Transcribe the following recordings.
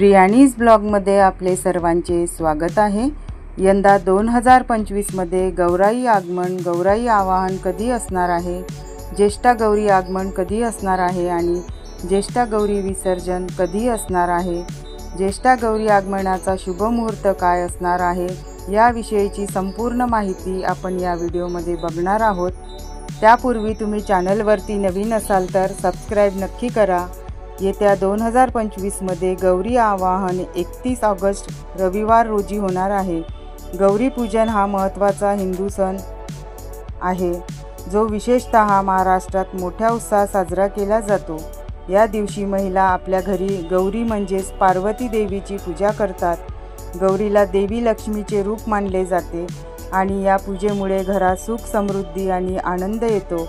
प्रियानीज ब्लॉगमध्ये आपले सर्वांचे स्वागत आहे। यंदा 2025 मध्ये गौराई आगमन, गौराई आवाहन कधी असणार आहे, ज्येष्ठा गौरी आगमन कधी असणार आहे आणि ज्येष्ठा गौरी विसर्जन कधी असणार आहे, ज्येष्ठा गौरी आगमनाचा शुभ मुहूर्त काय असणार आहे याविषयीची संपूर्ण माहिती आपण या व्हिडिओमध्ये बघणार आहोत। त्यापूर्वी तुम्ही चॅनलवरती नवीन असाल तर सबस्क्राइब नक्की करा। येत्या 2025 मध्ये गौरी आवाहन 31 ऑगस्ट रविवार रोजी होणार आहे। गौरी पूजन हा महत्त्वाचा हिंदू सण आहे जो विशेषतः महाराष्ट्रात मोठ्या उत्साहात साजरा केला जातो। या दिवशी महिला आपल्या घरी गौरी म्हणजेच पार्वती देवीची पूजा करतात। गौरीला देवी लक्ष्मीचे रूप मानले जाते आणि या पूजेमुळे घरात सुख समृद्धी आणि आनंद येतो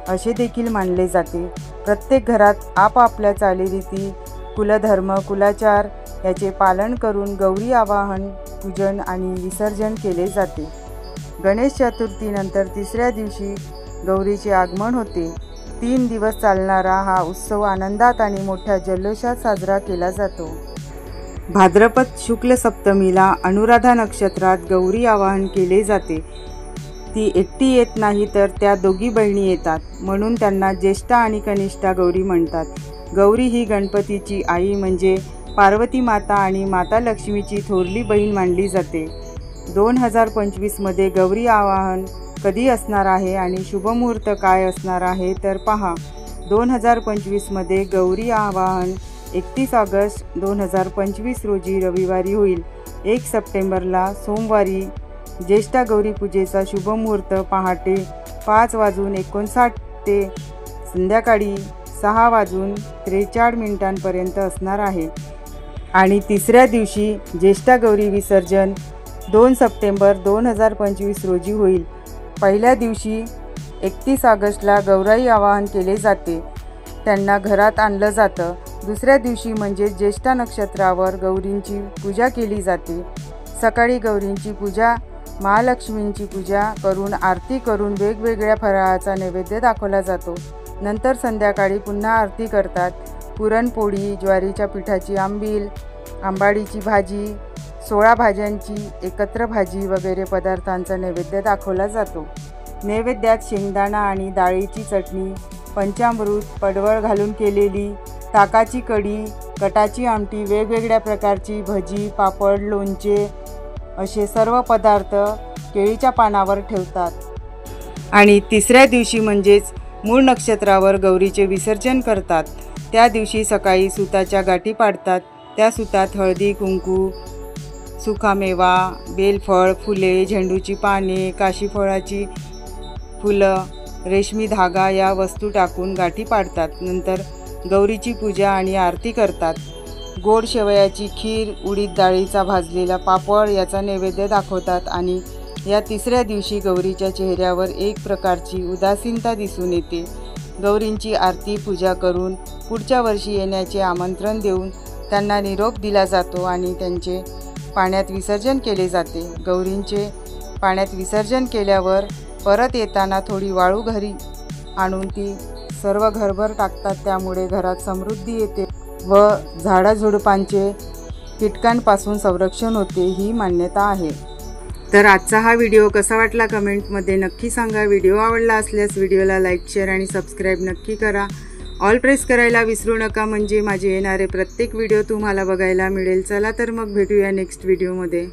असे देखील मानले जाते। प्रत्येक घरात आपापल्या चालीरीती, कुलधर्म, कुलाचार याचे पालन करून गौरी आवाहन, पूजन आणि विसर्जन केले जाते। गणेश चतुर्थीनंतर तिसऱ्या दिवशी गौरीचे आगमन होते। 3 दिवस चालणारा हा उत्सव आनंदात आणि मोठ्या जल्लोषात साजरा केला जातो। भाद्रपद शुक्ल सप्तमीला अनुराधा नक्षत्रात गौरी आवाहन केले जाते। ती एकटी येत नाही तर त्या दोघी बहिणी येतात, म्हणून त्यांना ज्येष्ठा आणि कनिष्ठा गौरी म्हणतात। गौरी ही गणपतीची आई म्हणजे पार्वती माता आणि माता लक्ष्मीची थोरली बहीण मानली जाते। 2025 मध्ये गौरी आवाहन कधी असणार आहे आणि शुभमुहूर्त काय असणार आहे तर पहा। 2025 मध्ये गौरी आवाहन 31 ऑगस्ट 2025 रोजी रविवारी होईल। 1 सप्टेंबरला सोमवारी ज्येष्ठा गौरी पूजेचा शुभमुहूर्त पहाटे 5:59 ते संध्याकाळी 6:43 पर्यंत असणार आहे आणि तिसऱ्या दिवशी ज्येष्ठा गौरी विसर्जन 2 सप्टेंबर 2025 रोजी होईल। पहिल्या दिवशी 31 ऑगस्टला गौराई आवाहन केले जाते, त्यांना घरात आणलं जातं। दुसऱ्या दिवशी म्हणजे ज्येष्ठा नक्षत्रावर गौरींची पूजा केली जाते। सकाळी गौरींची पूजा, महालक्ष्मींची पूजा करून आरती करून वेगवेगळ्या फराळाचा नैवेद्य दाखवला जातो। नंतर संध्याकाळी पुन्हा आरती करतात। पुरणपोळी, ज्वारीच्या पिठाची आंबील, आंबाडीची भाजी, 16 भाज्यांची एकत्र भाजी वगैरे पदार्थांचा नैवेद्य दाखवला जातो। नैवेद्यात शेंगदाणा आणि डाळीची चटणी, पंचामृत, पडवळ घालून केलेली ताकाची कढी, कटाची आमटी, वेगवेगळ्या प्रकारची भजी, पापड, लोणचे असे सर्व पदार्थ केळीच्या पानावर ठेवतात आणि तिसऱ्या दिवशी म्हणजेच मूळ नक्षत्रावर गौरीचे विसर्जन करतात। त्या दिवशी सकाळी सुताच्या गाठी पाडतात। त्या सुतात हळदी, कुंकू, सुकामेवा, बेलफळ, फुले, झेंडूची पाने, काशीफळाची फुलं, रेशमी धागा या वस्तू टाकून गाठी पाडतात। नंतर गौरीची पूजा आणि आरती करतात। गोड शेवयाची खीर, उडीद डाळीचा भाजलेला पापड याचा नैवेद्य दाखवतात आणि या तिसऱ्या दिवशी गौरीच्या चेहऱ्यावर एक प्रकारची उदासीनता दिसून येते। गौरींची आरती पूजा करून पुढच्या वर्षी येण्याचे आमंत्रण देऊन त्यांना निरोप दिला जातो आणि त्यांचे पाण्यात विसर्जन केले जाते। गौरींचे पाण्यात विसर्जन केल्यावर परत येताना थोडी वाळू घरी आणून ती सर्व घरभर टाकतात, त्यामुळे घरात समृद्धी येते व झाडाझुडपांचे कीटकांपासून संरक्षण होते ही मान्यता आहे। तर आजचा हा व्हिडिओ कसा वाटला कमेंटमध्ये नक्की सांगा। व्हिडिओ आवडला असल्यास व्हिडिओला लाईक, शेअर आणि सबस्क्राईब नक्की करा। ऑल प्रेस करायला विसरू नका, म्हणजे माझे येणारे प्रत्येक व्हिडिओ तुम्हाला बघायला मिळेल। चला तर मग भेटूया नेक्स्ट व्हिडिओमध्ये।